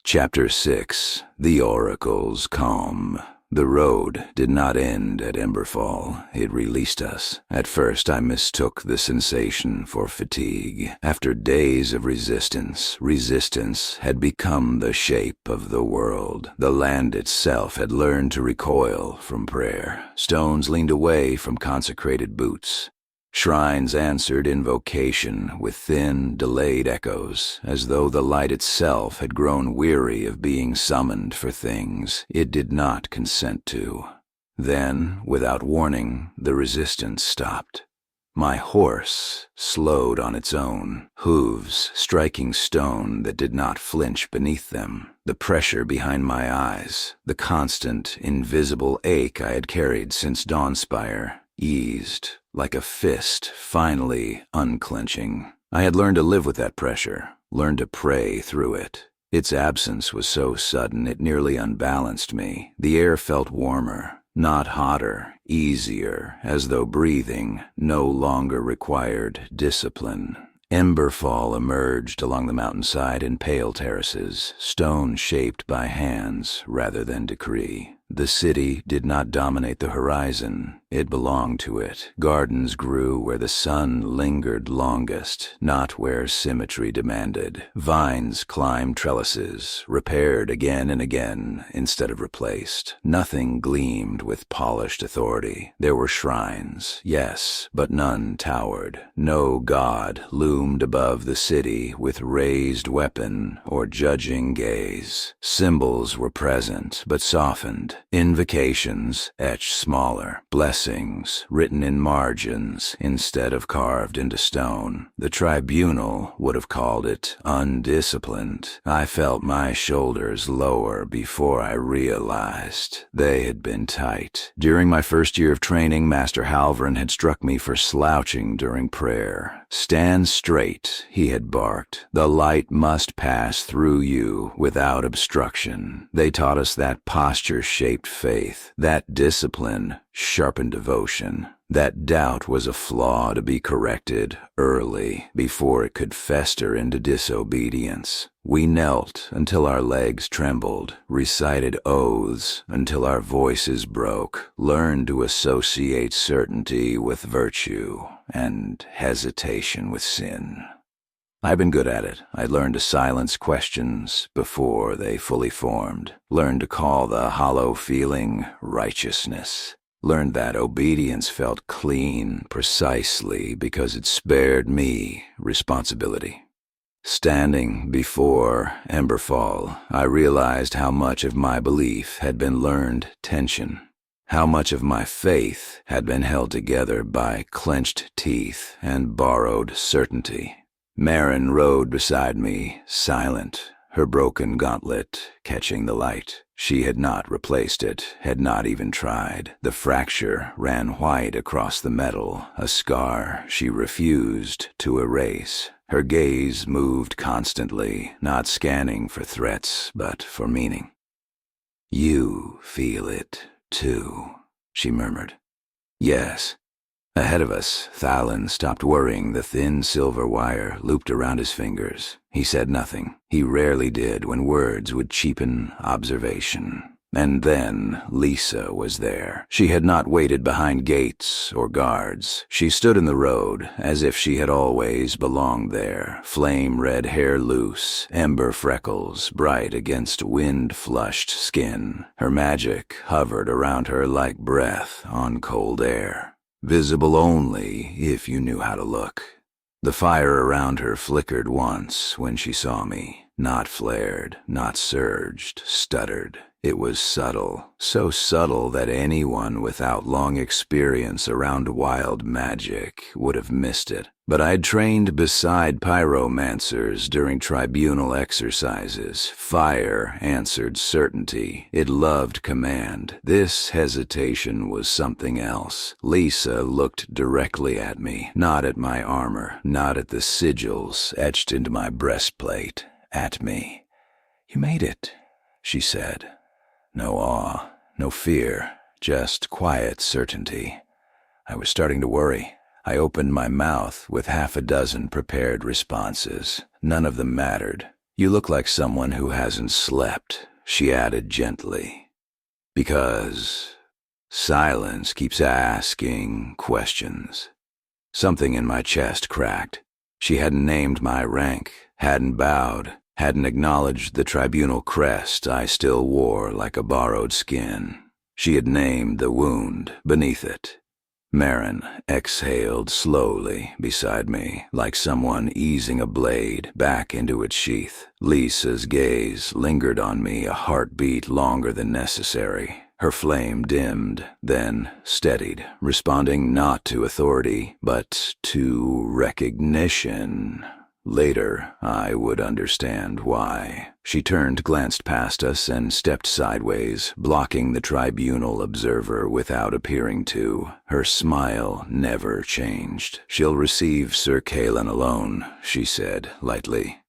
Chapter 6. The Oracle's Calm. The road did not end at Emberfall. It released us. At first I mistook the sensation for fatigue. After days of resistance had become the shape of the world. The land itself had learned to recoil from prayer. Stones leaned away from consecrated boots. Shrines answered invocation with thin, delayed echoes, as though the light itself had grown weary of being summoned for things it did not consent to. Then, without warning, the resistance stopped. My horse slowed on its own, hooves striking stone that did not flinch beneath them. The pressure behind my eyes, the constant, invisible ache I had carried since Dawnspear, eased, like a fist finally unclenching. I had learned to live with that pressure, learned to pray through it. Its absence was so sudden it nearly unbalanced me. The air felt warmer, not hotter, easier, as though breathing no longer required discipline. Emberfall emerged along the mountainside in pale terraces, stone shaped by hands rather than decree. The city did not dominate the horizon. It belonged to it. Gardens grew where the sun lingered longest, not where symmetry demanded. Vines climbed trellises, repaired again and again instead of replaced. Nothing gleamed with polished authority. There were shrines, yes, but none towered. No god loomed above the city with raised weapon or judging gaze. Symbols were present, but softened. Invocations etched smaller. Blessings written in margins instead of carved into stone. The tribunal would have called it undisciplined. I felt my shoulders lower before I realized they had been tight. During my first year of training, Master Halvran had struck me for slouching during prayer. "Stand straight," he had barked. "The light must pass through you without obstruction." They taught us that posture-shaped faith, that discipline sharpened devotion, that doubt was a flaw to be corrected early before it could fester into disobedience. We knelt until our legs trembled, recited oaths until our voices broke, learned to associate certainty with virtue and hesitation with sin. I've been good at it. I learned to silence questions before they fully formed, learned to call the hollow feeling righteousness, learned that obedience felt clean precisely because it spared me responsibility. Standing before Emberfall, I realized how much of my belief had been learned tension, how much of my faith had been held together by clenched teeth and borrowed certainty. Marin rode beside me, silent, her broken gauntlet catching the light. She had not replaced it, had not even tried. The fracture ran white across the metal, a scar she refused to erase. Her gaze moved constantly, not scanning for threats, but for meaning. "You feel it, too," she murmured. "Yes." Ahead of us, Caelan stopped worrying the thin silver wire looped around his fingers. He said nothing. He rarely did when words would cheapen observation. And then Lisa was there. She had not waited behind gates or guards. She stood in the road as if she had always belonged there, flame-red hair loose, ember freckles bright against wind-flushed skin. Her magic hovered around her like breath on cold air. Visible only if you knew how to look. The fire around her flickered once when she saw me, not flared, not surged, stuttered. It was subtle, so subtle that anyone without long experience around wild magic would have missed it. But I'd trained beside pyromancers during tribunal exercises. Fire answered certainty. It loved command. This hesitation was something else. Lisa looked directly at me, not at my armor, not at the sigils etched into my breastplate. At me. "You made it," she said. No awe, no fear, just quiet certainty. I was starting to worry. I opened my mouth with half a dozen prepared responses. None of them mattered. You look like someone who hasn't slept, she added gently. Because silence keeps asking questions. Something in my chest cracked. She hadn't named my rank, hadn't bowed, hadn't acknowledged the tribunal crest I still wore like a borrowed skin. She had named the wound beneath it. Marin exhaled slowly beside me, like someone easing a blade back into its sheath. Lisa's gaze lingered on me a heartbeat longer than necessary. Her flame dimmed, then steadied, responding not to authority, but to recognition. Later, I would understand why. She turned, glanced past us, and stepped sideways, blocking the tribunal observer without appearing to. Her smile never changed. She'll receive Sir Caelan alone, she said lightly.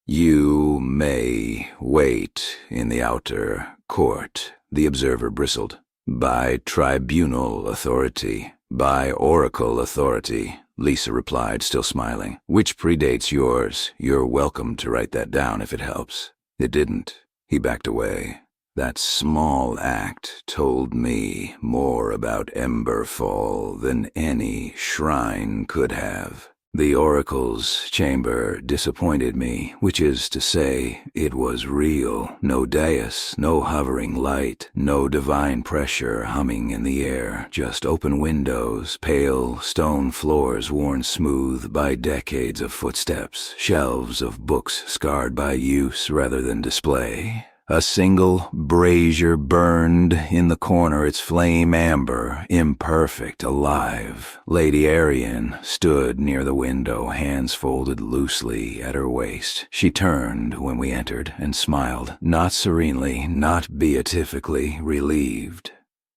You may wait in the outer court, the observer bristled. By tribunal authority, by oracle authority, Lisa replied, still smiling. Which predates yours. You're welcome to write that down if it helps. It didn't. He backed away. That small act told me more about Emberfall than any shrine could have. The oracle's chamber disappointed me, which is to say, it was real. No dais, no hovering light, no divine pressure humming in the air, just open windows, pale stone floors worn smooth by decades of footsteps, shelves of books scarred by use rather than display. A single brazier burned in the corner, its flame amber, imperfect, alive. Lady Arienne stood near the window, hands folded loosely at her waist. She turned when we entered and smiled, not serenely, not beatifically relieved.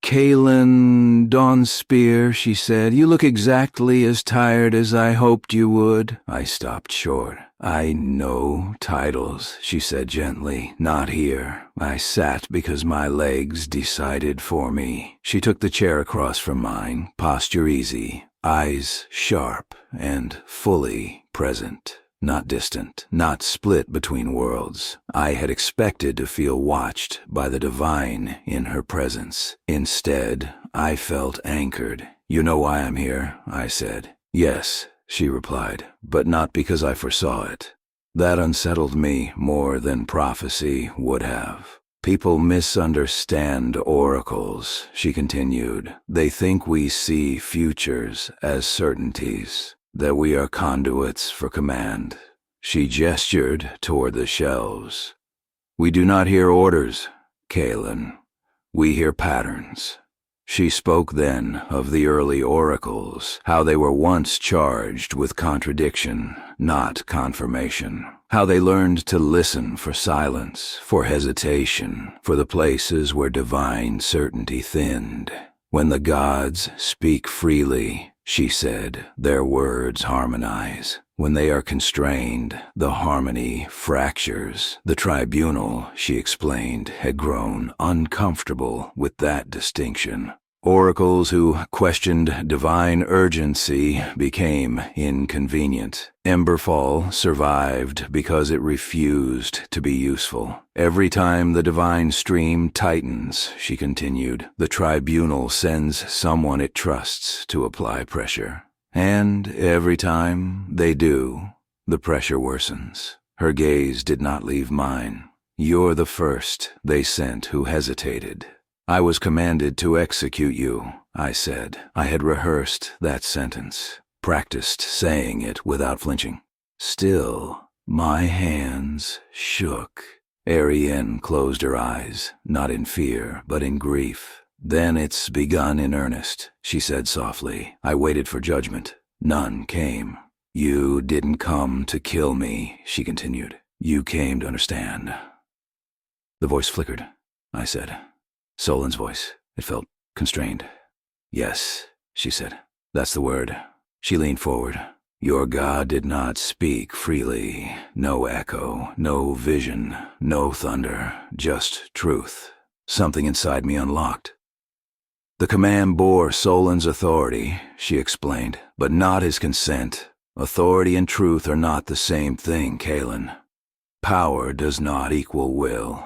"Caelan Dawnspear," she said, "you look exactly as tired as I hoped you would." I stopped short. "I know titles," she said gently. "Not here. I sat because my legs decided for me." She took the chair across from mine, posture easy, eyes sharp and fully present. Not distant, not split between worlds. I had expected to feel watched by the divine in her presence. Instead, I felt anchored. "You know why I'm here?" I said. "Yes," she replied, "but not because I foresaw it." That unsettled me more than prophecy would have. "People misunderstand oracles," she continued. "They think we see futures as certainties, that we are conduits for command." She gestured toward the shelves. "We do not hear orders, Caelan. We hear patterns." She spoke then of the early oracles, how they were once charged with contradiction, not confirmation. How they learned to listen for silence, for hesitation, for the places where divine certainty thinned. "When the gods speak freely," she said, "their words harmonize. When they are constrained, the harmony fractures." The tribunal, she explained, had grown uncomfortable with that distinction. Oracles who questioned divine urgency became inconvenient. Emberfall survived because it refused to be useful. "Every time the divine stream tightens," she continued, "the tribunal sends someone it trusts to apply pressure. And every time they do, the pressure worsens." Her gaze did not leave mine. "You're the first they sent who hesitated." "I was commanded to execute you," I said. I had rehearsed that sentence, practiced saying it without flinching. Still, my hands shook. Arienne closed her eyes, not in fear, but in grief. "Then it's begun in earnest," she said softly. "I waited for judgment. None came." "You didn't come to kill me," she continued. "You came to understand." The voice flickered, I said. Solon's voice. It felt constrained. "Yes," she said. "That's the word." She leaned forward. "Your God did not speak freely. No echo, no vision, no thunder, just truth." Something inside me unlocked. "The command bore Solon's authority," she explained, "but not his consent. Authority and truth are not the same thing, Caelan." Power does not equal will.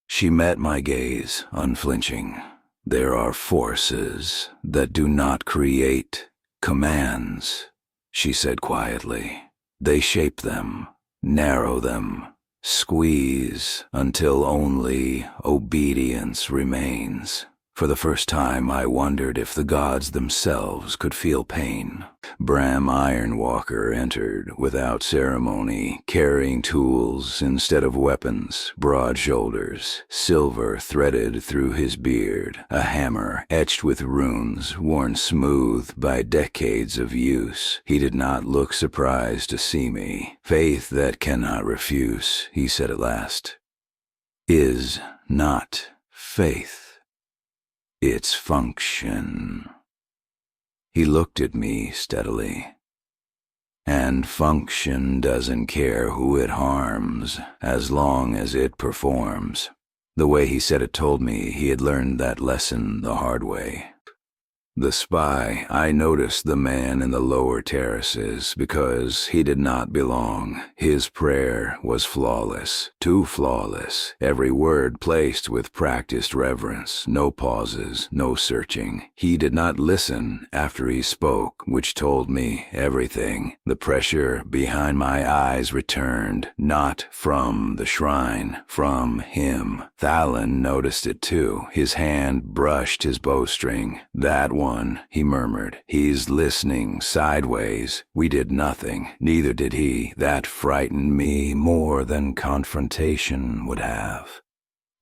She met my gaze, unflinching. There are forces that do not create commands, she said quietly. They shape them, narrow them, squeeze until only obedience remains. For the first time, I wondered if the gods themselves could feel pain. Bram Ironwalker entered without ceremony, carrying tools instead of weapons, broad shoulders, silver threaded through his beard, a hammer etched with runes worn smooth by decades of use. He did not look surprised to see me. "Faith that cannot refuse," he said at last, "is not faith. Its function." He looked at me steadily. "And function doesn't care who it harms, as long as it performs." The way he said it told me he had learned that lesson the hard way. The spy, I noticed the man in the lower terraces because he did not belong. His prayer was flawless, too flawless, every word placed with practiced reverence, no pauses, no searching. He did not listen after he spoke, which told me everything. The pressure behind my eyes returned, not from the shrine, from him. Caelan noticed it too. His hand brushed his bowstring. "That one," he murmured. "He's listening sideways." We did nothing. Neither did he. That frightened me more than confrontation would have.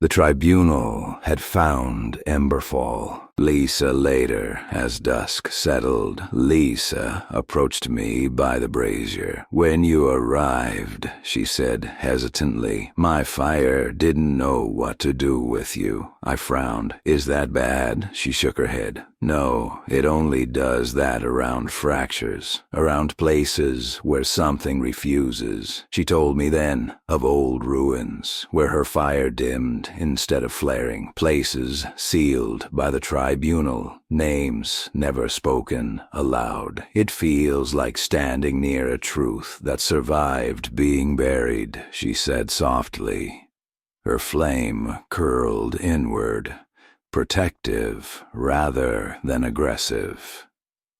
The tribunal had found Emberfall. Lisa later, as dusk settled. Lisa approached me by the brazier. "When you arrived," she said hesitantly, "my fire didn't know what to do with you." I frowned. "Is that bad?" She shook her head. "No, it only does that around fractures, around places where something refuses." She told me then of old ruins, where her fire dimmed instead of flaring, places sealed by the tribunal, names never spoken aloud. "It feels like standing near a truth that survived being buried," she said softly. Her flame curled inward, protective rather than aggressive.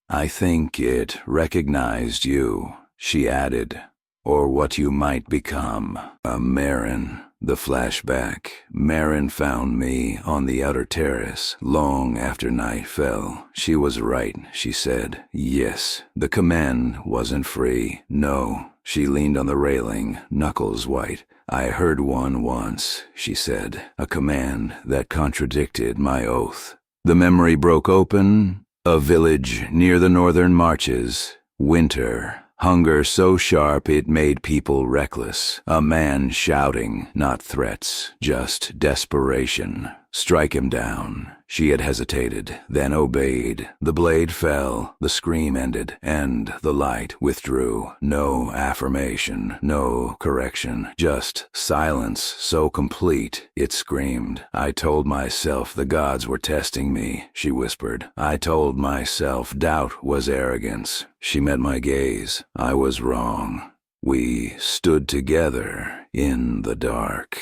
"I think it recognized you," she added, "or what you might become. A Marin." The flashback. "Marin found me on the outer terrace long after night fell. She was right," she said. "Yes, the command wasn't free. No." She leaned on the railing, knuckles white. "I heard one once," she said, "a command that contradicted my oath." The memory broke open. A village near the northern marches. Winter. Hunger so sharp it made people reckless. A man shouting, not threats, just desperation. "Strike him down." She had hesitated, then obeyed. The blade fell, the scream ended, and the light withdrew. No affirmation, no correction, just silence so complete it screamed. "I told myself the gods were testing me," she whispered. "I told myself doubt was arrogance." She met my gaze. I was wrong. We stood together in the dark.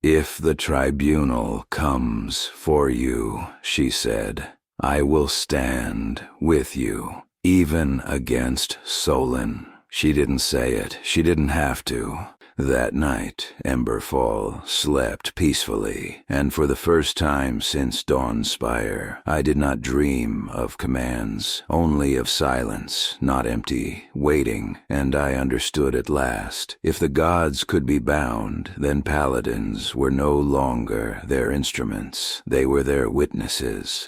"If the tribunal comes for you," she said, "I will stand with you, even against Solon." She didn't say it. She didn't have to. That night, Emberfall slept peacefully, and for the first time since Dawnspear, I did not dream of commands, only of silence, not empty, waiting, and I understood at last. If the gods could be bound, then paladins were no longer their instruments, they were their witnesses.